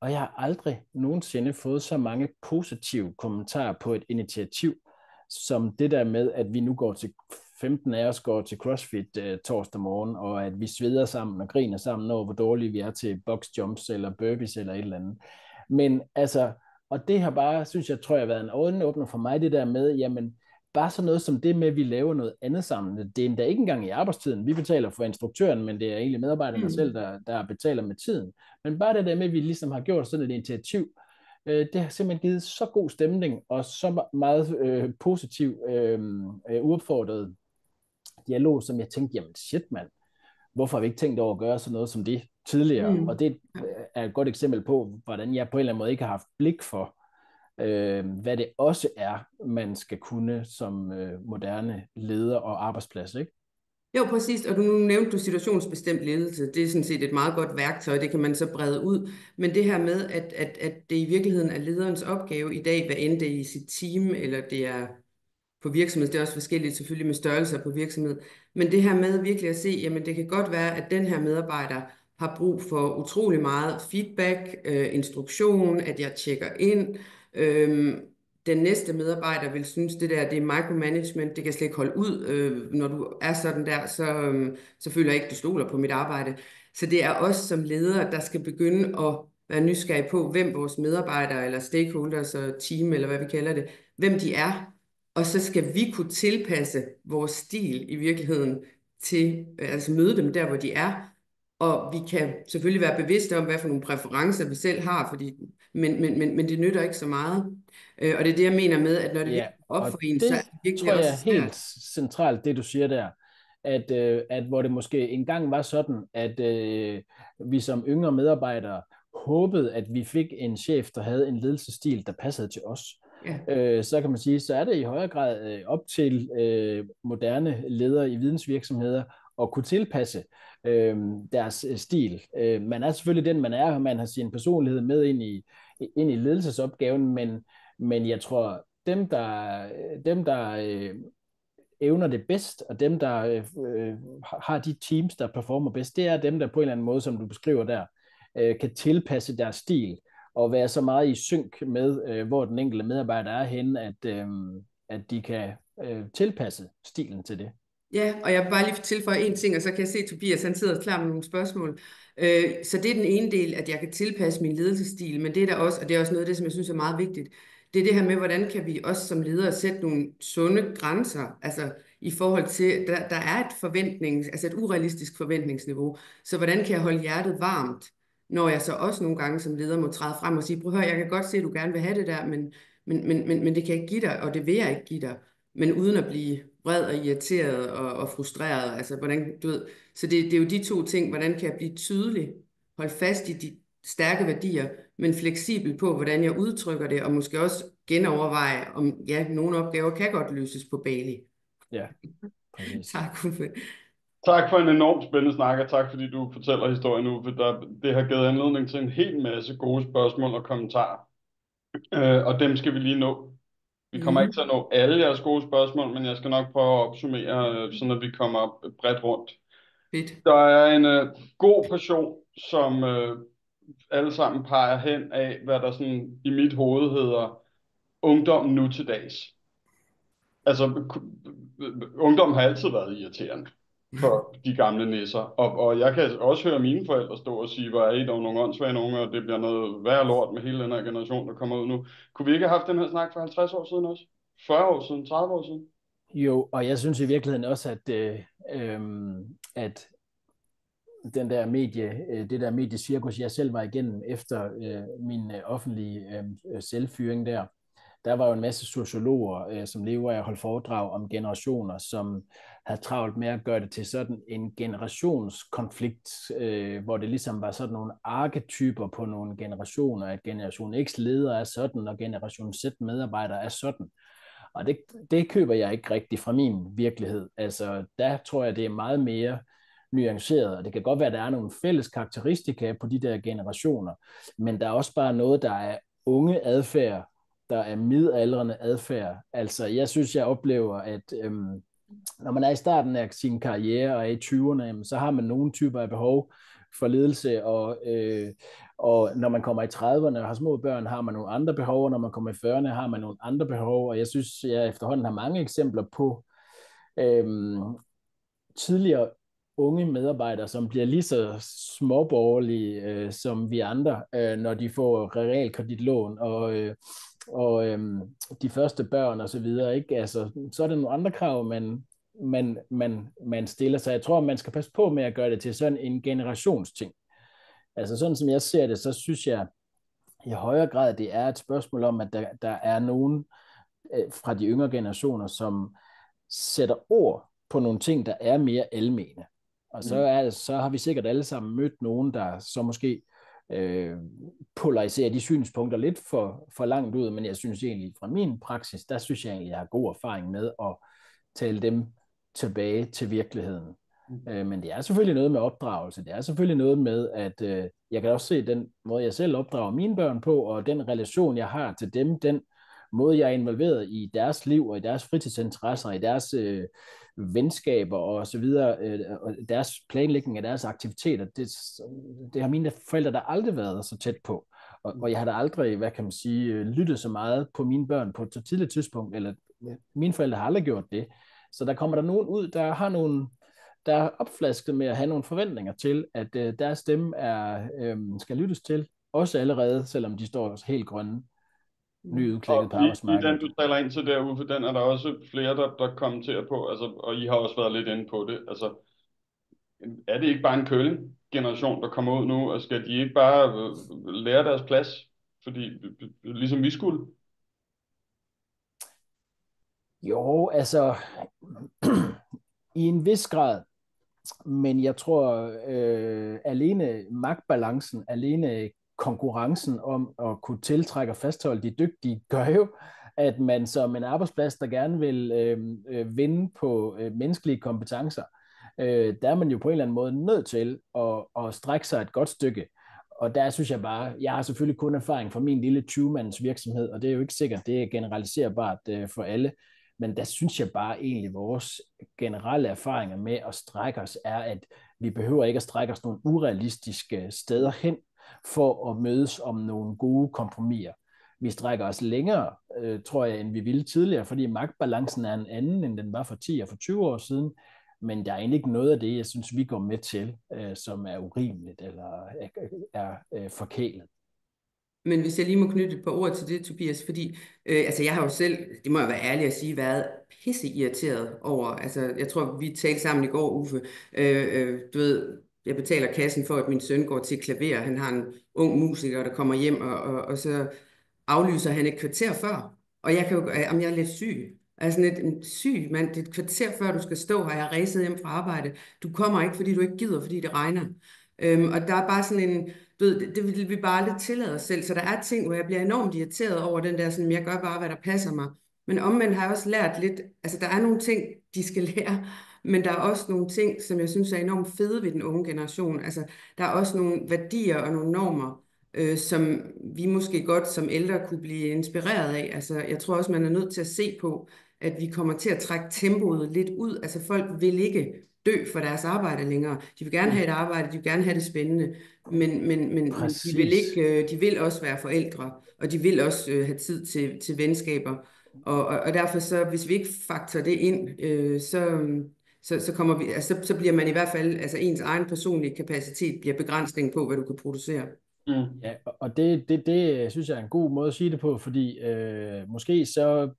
Og jeg har aldrig nogensinde fået så mange positive kommentarer på et initiativ, som det der med, at vi nu 15 af os går til CrossFit torsdag morgen, og at vi sveder sammen og griner sammen over, hvor dårlige vi er til box jumps eller burpees eller et eller andet. Men altså, og det har bare, synes jeg, tror jeg, været en øjenåbner for mig, det der med, jamen, bare sådan noget som det med, at vi laver noget andet sammen. Det er endda ikke engang i arbejdstiden. Vi betaler for instruktøren, men det er egentlig medarbejderne selv, der betaler med tiden. Men bare det der med, at vi ligesom har gjort sådan et initiativ, det har simpelthen givet så god stemning, og så meget positiv, uopfordret dialog, som jeg tænkte, jamen shit mand, hvorfor har vi ikke tænkt over at gøre sådan noget som det tidligere? Og det er et godt eksempel på, hvordan jeg på en eller anden måde ikke har haft blik for, hvad det også er, man skal kunne som moderne leder og arbejdsplads, ikke? Jo, præcis, og nu nævnte du situationsbestemt ledelse. Det er sådan set et meget godt værktøj, det kan man så brede ud. Men det her med, at det i virkeligheden er lederens opgave i dag, hvad end det er i sit team, eller det er på virksomhed, det er også forskelligt selvfølgelig med størrelser på virksomhed, men det her med virkelig at se, jamen det kan godt være, at den her medarbejder har brug for utrolig meget feedback, instruktion, at jeg tjekker ind. Den næste medarbejder vil synes, det der, det er micromanagement, det kan slet ikke holde ud. Når du er sådan der, så føler jeg ikke, du stoler på mit arbejde. Så det er os som ledere, der skal begynde at være nysgerrige på, hvem vores medarbejdere, eller stakeholders og team, eller hvad vi kalder det, hvem de er. Og så skal vi kunne tilpasse vores stil i virkeligheden til, altså møde dem der, hvor de er. Og vi kan selvfølgelig være bevidste om, hvad for nogle præferencer vi selv har, men det nytter ikke så meget. Og det er det, jeg mener med, at når det Ja, virkelig op og for en, det så er det virkelig tror jeg også er helt svært. centralt, det du siger der, at hvor det måske engang var sådan, at vi som yngre medarbejdere håbede, at vi fik en chef, der havde en ledelsesstil, der passede til os. Ja. Så kan man sige, så er det i højere grad op til moderne ledere i vidensvirksomheder at kunne tilpasse deres stil. Man er selvfølgelig den, man er, og man har sin personlighed med ind i ledelsesopgaven, men jeg tror, dem der evner det bedst, og dem, der har de teams, der performer bedst, det er dem, der på en eller anden måde, som du beskriver der, kan tilpasse deres stil, og være så meget i synk med, hvor den enkelte medarbejder er henne, at de kan tilpasse stilen til det. Ja, og jeg vil bare lige tilføje en ting, og så kan jeg se, at Tobias han sidder klar med nogle spørgsmål. Så det er den ene del, at jeg kan tilpasse min ledelsesstil, men det er der også, og det er også noget af det, som jeg synes er meget vigtigt, det er det her med, hvordan kan vi også som ledere sætte nogle sunde grænser, altså i forhold til, der er altså et urealistisk forventningsniveau, så hvordan kan jeg holde hjertet varmt, når jeg så også nogle gange som leder må træde frem og sige, prøv at høre, jeg kan godt se, at du gerne vil have det der, men det kan jeg ikke give dig, og det vil jeg ikke give dig, men uden at blive vred og irriteret og frustreret. Altså, hvordan, du ved, så det er jo de to ting, hvordan kan jeg blive tydelig, holde fast i de stærke værdier, men fleksibel på, hvordan jeg udtrykker det, og måske også genoverveje, om ja, nogle opgaver kan godt løses på Bali. Ja, præcis. Tak, Uffe. Tak for en enormt spændende snak, og tak fordi du fortæller historien nu, for det har givet anledning til en hel masse gode spørgsmål og kommentarer. Og dem skal vi lige nå. Vi kommer ikke til at nå alle jeres gode spørgsmål, men jeg skal nok prøve at opsummere, sådan at vi kommer bredt rundt. Fedt. Der er en god portion, som alle sammen peger hen af, hvad der sådan i mit hoved hedder ungdom nu til dags. Altså, ungdom har altid været irriterende for de gamle nisser. Og jeg kan også høre mine forældre stå og sige, hvor er I dog nogle åndssvage unge, og det bliver noget værre lort med hele den her generation, der kommer ud nu. Kunne vi ikke have haft den her snak for 50 år siden også? 40 år siden? 30 år siden? Jo, og jeg synes i virkeligheden også, at det der mediecirkus, jeg selv var igennem efter min offentlige selvfyring der var jo en masse sociologer, som lever af at holde foredrag om generationer, som havde travlt med at gøre det til sådan en generationskonflikt, hvor det ligesom var sådan nogle arketyper på nogle generationer, at generation X leder er sådan, og generation Z medarbejder er sådan. Og det køber jeg ikke rigtig fra min virkelighed. Altså, der tror jeg, det er meget mere nuanceret, og det kan godt være, at der er nogle fælles karakteristika på de der generationer, men der er også bare noget, der er unge adfærd, der er midaldrende adfærd. Altså, jeg synes, jeg oplever, at når man er i starten af sin karriere og er i 20'erne, så har man nogle typer af behov for ledelse, og når man kommer i 30'erne og har små børn, har man nogle andre behov, og når man kommer i 40'erne, har man nogle andre behov, og jeg synes, jeg efterhånden har mange eksempler på tidligere unge medarbejdere, som bliver lige så småborgerlige som vi andre, når de får realkreditlån og de første børn og så videre, ikke? Altså, så er der nogle andre krav, man stiller sig. Jeg tror, man skal passe på med at gøre det til sådan en generationsting. Altså sådan som jeg ser det, så synes jeg i højere grad, det er et spørgsmål om, at der er nogen fra de yngre generationer, som sætter ord på nogle ting, der er mere almene. Og så har vi sikkert alle sammen mødt nogen, der så måske polariserer de synspunkter lidt for langt ud, men jeg synes egentlig, fra min praksis, der synes jeg egentlig, jeg har god erfaring med at tale dem tilbage til virkeligheden. Men det er selvfølgelig noget med opdragelse. Det er selvfølgelig noget med, at jeg kan også se den måde, jeg selv opdrager mine børn på, og den relation, jeg har til dem, den måde, jeg er involveret i deres liv, og i deres fritidsinteresser, i deres venskaber og så videre, og deres planlægning af deres aktiviteter, det har mine forældre der aldrig været så tæt på. Og jeg har da aldrig, hvad kan man sige, lyttet så meget på mine børn på et så tidligt tidspunkt, eller mine forældre har aldrig gjort det. Så der kommer der nogen ud, der er opflasket med at have nogle forventninger til, at deres stemme skal lyttes til, også allerede, selvom de står helt grønne, nyudklækket på Og i den, arbejdsmarkedet. du taler ind til derude, for den er der også flere, der kommenterer på, altså, og I har også været lidt inde på det. Altså, er det ikke bare en curling-generation, der kommer ud nu, og skal de ikke bare lære deres plads? Fordi, ligesom vi skulle. Jo, altså, i en vis grad, men jeg tror, alene magtbalancen, alene konkurrencen om at kunne tiltrække og fastholde de dygtige, gør jo, at man som en arbejdsplads, der gerne vil vinde på menneskelige kompetencer, der er man jo på en eller anden måde nødt til at strække sig et godt stykke. Og der synes jeg bare, jeg har selvfølgelig kun erfaring fra min lille 20-mands virksomhed, og det er jo ikke sikkert, det er generaliserbart for alle, men der synes jeg bare egentlig, at vores generelle erfaringer med at strække os er, at vi behøver ikke at strække os nogle urealistiske steder hen for at mødes om nogle gode kompromiser. Vi strækker os længere, tror jeg, end vi ville tidligere, fordi magtbalancen er en anden, end den var for 10 og for 20 år siden. Men der er egentlig ikke noget af det, jeg synes, vi går med til, som er urimeligt eller er forkælet. Men hvis jeg lige må knytte et par ord til det, Tobias, fordi altså jeg har jo selv, det må jeg være ærlig at sige, været pisseirriteret over, altså jeg tror, vi talte sammen i går, Uffe, du ved, jeg betaler kassen for, at min søn går til klaver, han har en ung musiker, der kommer hjem, og så aflyser han et kvarter før, og jeg kan jo, om jeg er lidt syg, altså lidt syg, mand, det er et kvarter før, du skal stå her, jeg er ræset hjem fra arbejde, du kommer ikke, fordi du ikke gider, fordi det regner. Og der er bare sådan en, du ved, det vil vi bare aldrig tillade os selv, så der er ting, hvor jeg bliver enormt irriteret over den der, sådan, jeg gør bare, hvad der passer mig. Men omvendt har jeg også lært lidt, altså der er nogle ting, de skal lære, men der er også nogle ting, som jeg synes er enormt fede ved den unge generation. Altså der er også nogle værdier og nogle normer, som vi måske godt som ældre kunne blive inspireret af. Altså jeg tror også, man er nødt til at se på, at vi kommer til at trække tempoet lidt ud. Altså folk vil ikke dø for deres arbejde længere. De vil gerne have et arbejde, de vil gerne have det spændende, men de vil Præcis. ikke, de vil også være forældre, og de vil også have tid til venskaber. Og derfor så, hvis vi ikke faktorer det ind, så kommer vi, altså, så bliver man i hvert fald, altså ens egen personlige kapacitet bliver begrænsning på, hvad du kan producere. Mm. Ja, og det synes jeg er en god måde at sige det på, fordi måske så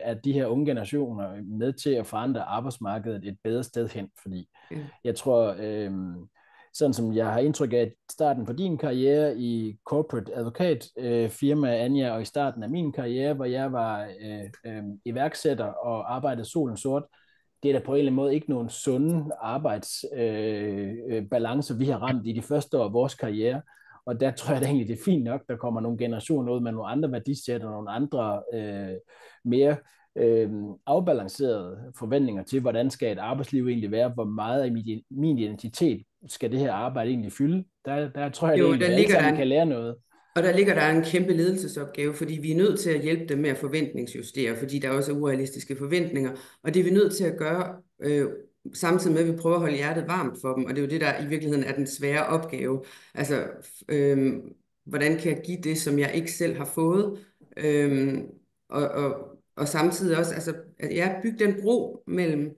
er de her unge generationer med til at forandre arbejdsmarkedet et bedre sted hen, fordi Ja. jeg tror, sådan som jeg har indtryk af starten på din karriere i corporate advokat firma, Anja, og i starten af min karriere, hvor jeg var iværksætter og arbejdede solen sort, det er der på en eller anden måde ikke nogen sunde arbejdsbalance, vi har ramt i de første år af vores karriere. Og der tror jeg da egentlig, det er fint nok, der kommer nogle generationer ud med nogle andre værdisæt og nogle andre mere afbalancerede forventninger til, hvordan skal et arbejdsliv egentlig være, hvor meget af min identitet skal det her arbejde egentlig fylde. Der tror jeg, Jo, at vi alle sammen kan lære noget. Og der ligger der en kæmpe ledelsesopgave, fordi vi er nødt til at hjælpe dem med at forventningsjustere, fordi der også er urealistiske forventninger. Og det er vi nødt til at gøre, samtidig med, at vi prøver at holde hjertet varmt for dem. Og det er jo det, der i virkeligheden er den svære opgave. Altså, hvordan kan jeg give det, som jeg ikke selv har fået? Og samtidig også, altså, at jeg bygge den bro mellem,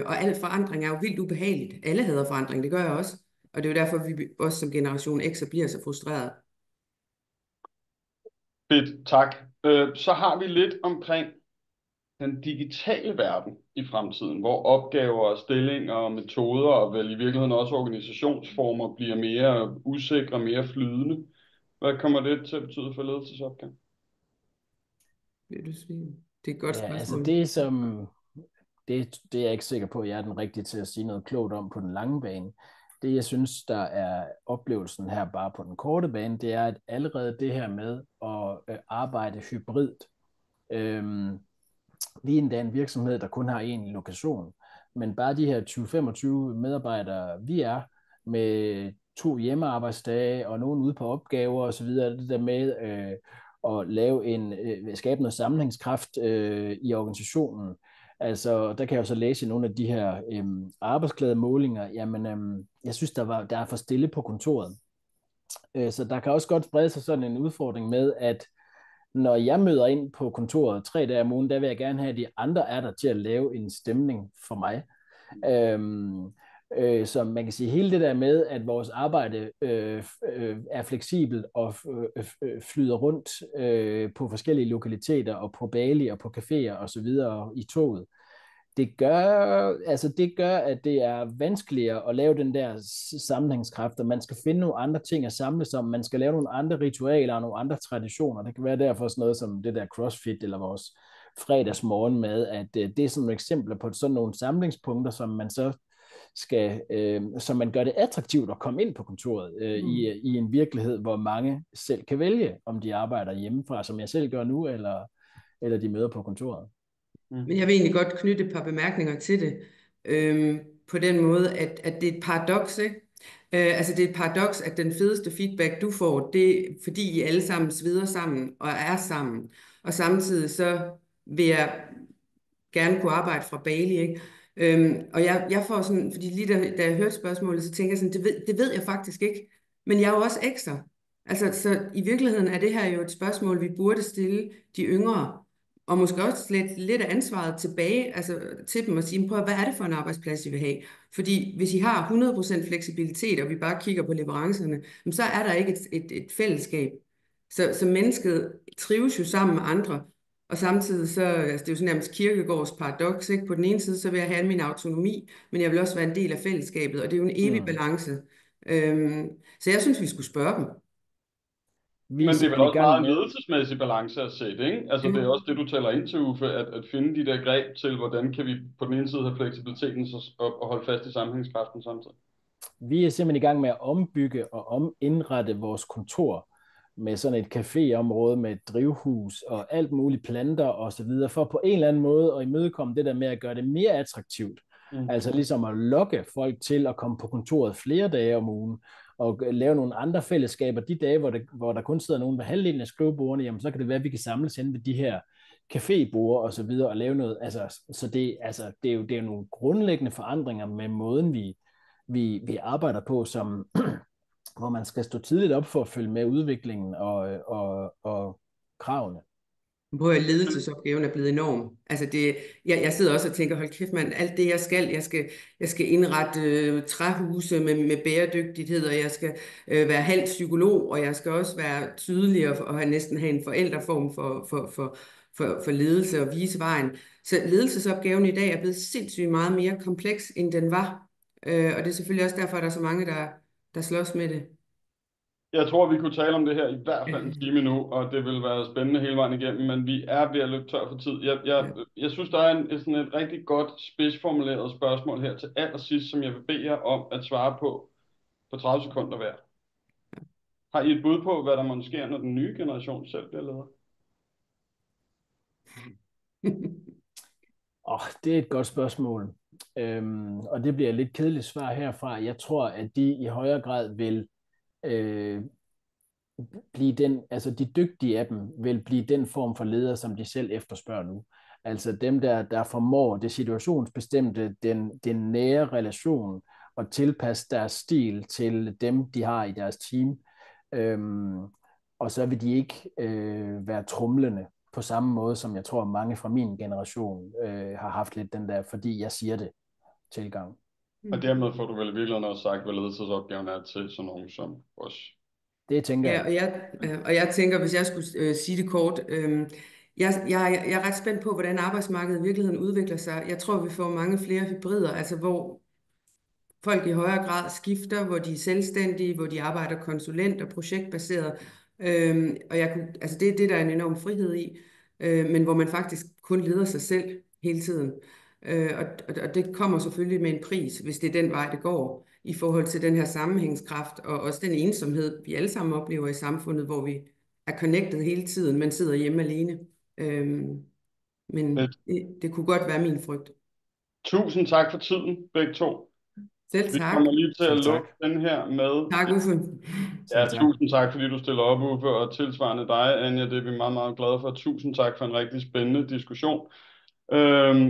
og al forandring er jo vildt ubehageligt. Alle hader forandring, det gør jeg også. Og det er jo derfor, vi også som generation X bliver så frustreret. Fedt, tak. Så har vi lidt omkring den digitale verden i fremtiden, hvor opgaver og stillinger og metoder og vel i virkeligheden også organisationsformer bliver mere usikre, mere flydende. Hvad kommer det til at betyde for ledelsesopgaven? Det er et godt Ja, altså spørgsmål. det er jeg ikke sikker på, at jeg er den rigtige til at sige noget klogt om på den lange bane. Det, jeg synes, der er oplevelsen her bare på den korte bane, det er, at allerede det her med at arbejde hybrid, vi er endda en virksomhed, der kun har én lokation, men bare de her 20-25 medarbejdere, vi er, med 2 hjemmearbejdsdage og nogen ude på opgaver og så videre, det der med at skabe noget sammenhængskraft i organisationen. Altså, der kan jeg jo så læse i nogle af de her arbejdsglædemålinger, jamen, jeg synes, der er for stille på kontoret. Så der kan også godt sprede sig sådan en udfordring med, at når jeg møder ind på kontoret 3 dage om ugen, der vil jeg gerne have, at de andre er der til at lave en stemning for mig. Så man kan sige, hele det der med, at vores arbejde er fleksibelt og flyder rundt på forskellige lokaliteter og på Bali og på caféer og så videre i toget, det gør, at det er vanskeligere at lave den der sammenhængskraft, og man skal finde nogle andre ting at samles om, man skal lave nogle andre ritualer og nogle andre traditioner. Det kan være derfor sådan noget som det der CrossFit eller vores fredagsmorgenmad, at det er sådan nogle eksempler på sådan nogle samlingspunkter, som man så som man gør det attraktivt at komme ind på kontoret i en virkelighed, hvor mange selv kan vælge, om de arbejder hjemmefra, som jeg selv gør nu, eller de møder på kontoret. Men jeg vil egentlig godt knytte et par bemærkninger til det, på den måde, at det er et paradoks, ikke? Altså det er et paradoks, at den fedeste feedback, du får, det er, fordi I alle sammen sveder sammen og er sammen. Og samtidig så vil jeg gerne kunne arbejde fra Bali, ikke? Og jeg får sådan, fordi lige da jeg hørte spørgsmålet, så tænker jeg sådan, det ved jeg faktisk ikke, men jeg er jo også ekstra. Altså, så i virkeligheden er det her jo et spørgsmål, vi burde stille de yngre, og måske også lidt af ansvaret tilbage, altså til dem og sige, prøv, hvad er det for en arbejdsplads, I vil have? Fordi hvis I har 100% fleksibilitet, og vi bare kigger på leverancerne, så er der ikke et fællesskab. Så mennesket trives jo sammen med andre, og samtidig så, altså det er jo sådan nærmest Kierkegaards paradoks, ikke? På den ene side, så vil jeg have min autonomi, men jeg vil også være en del af fællesskabet, og det er jo en evig balance. Så jeg synes, vi skulle spørge dem. Men det er vel også meget en ledelsesmæssig balance at se det, ikke? Altså det er også det, du taler ind til, Uffe, at finde de der greb til, hvordan kan vi på den ene side have fleksibiliteten og holde fast i sammenhængskraften samtidig. Vi er simpelthen i gang med at ombygge og omindrette vores kontor med sådan et caféområde med et drivhus og alt muligt planter og så videre, for på en eller anden måde at imødekomme det der med at gøre det mere attraktivt. Altså ligesom at lokke folk til at komme på kontoret flere dage om ugen, og lave nogle andre fællesskaber. De dage, hvor der kun sidder nogen ved halvdelen af skrivebordene, jamen så kan det være, at vi kan samles hen ved de her caféborde og så videre og lave noget. Så det er jo nogle grundlæggende forandringer med måden, vi arbejder på, som hvor man skal stå tidligt op for at følge med udviklingen og kravene. Hvor ledelsesopgaven er blevet enorm. Altså jeg sidder også og tænker, hold kæft mand, alt det jeg skal indrette træhuse med bæredygtighed, og jeg skal være halvt psykolog, og jeg skal også være tydelig og næsten have en forældreform for ledelse og vise vejen. Så ledelsesopgaven i dag er blevet sindssygt meget mere kompleks, end den var. Og det er selvfølgelig også derfor, at der er så mange, der slås med det. Jeg tror, vi kunne tale om det her i hvert fald en time nu, og det vil være spændende hele vejen igennem, men vi er ved at løbe tør for tid. Jeg synes, der er sådan et rigtig godt spidsformuleret spørgsmål her til allersidst, som jeg vil bede jer om at svare på 30 sekunder hver. Har I et bud på, hvad der måske sker, når den nye generation selv bliver leder? Det er et godt spørgsmål. Og det bliver et lidt kedeligt svar herfra. Jeg tror, at de i højere grad vil blive de dygtige af dem vil blive den form for leder, som de selv efterspørger nu. Altså dem, der formår det situationsbestemte, den nære relation, og tilpasse deres stil til dem, de har i deres team. Og så vil de ikke være tromlende på samme måde, som jeg tror, mange fra min generation har haft lidt den der, fordi jeg siger det, tilgang. Og dermed får du vel i virkeligheden også sagt, hvad ledelsesopgaven er til sådan nogen som os. Det tænker jeg. Og jeg tænker, hvis jeg skulle sige det kort, jeg er ret spændt på, hvordan arbejdsmarkedet i virkeligheden udvikler sig. Jeg tror, vi får mange flere hybrider, altså hvor folk i højere grad skifter, hvor de er selvstændige, hvor de arbejder konsulent- og projektbaseret. Og det er det, der er en enorm frihed i, men hvor man faktisk kun leder sig selv hele tiden. Og det kommer selvfølgelig med en pris, hvis det er den vej, det går, i forhold til den her sammenhængskraft, og også den ensomhed, vi alle sammen oplever i samfundet, hvor vi er connected hele tiden, men sidder hjemme alene. Men det kunne godt være min frygt. Tusind tak for tiden, begge to. Selv Vi tak. kommer lige til at Selv tak. lukke den her med. Tak, Uffe. Ja, Selv tak. tusind tak, fordi du stiller op, Uffe, og tilsvarende dig, Anja. Det er vi meget, meget glade for. Tusind tak for en rigtig spændende diskussion.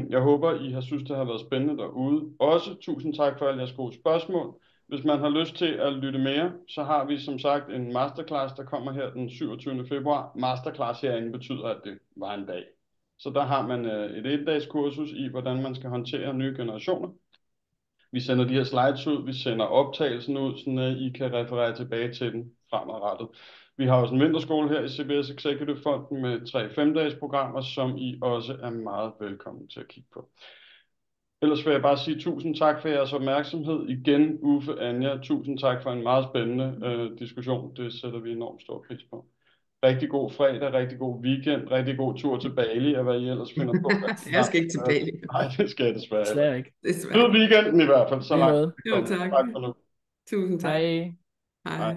Jeg håber, I har synes, det har været spændende derude. Også tusind tak for alle jeres gode spørgsmål. Hvis man har lyst til at lytte mere, så har vi som sagt en masterclass, der kommer her den 27. februar. Masterclass herinde betyder, at det var en dag. Så der har man et 1-dages kursus i, hvordan man skal håndtere nye generationer. Vi sender de her slides ud, vi sender optagelsen ud, så I kan referere tilbage til den fremadrettet. Vi har også en vinterskole her i CBS Executive Fonden med 3 5-dages programmer, som I også er meget velkommen til at kigge på. Ellers vil jeg bare sige tusind tak for jeres opmærksomhed. Igen, Uffe, Anja, tusind tak for en meget spændende diskussion. Det sætter vi enormt stor pris på. Rigtig god fredag, rigtig god weekend, rigtig god tur til Bali, og hvad I ellers finder på. Jeg skal ikke til Bali. Nej, det skal jeg desværre. Slet ikke. Fed weekenden i hvert fald, så Lige langt. måde. Jo, tak. Tak for nu. Tusind tak. Hej. Hej.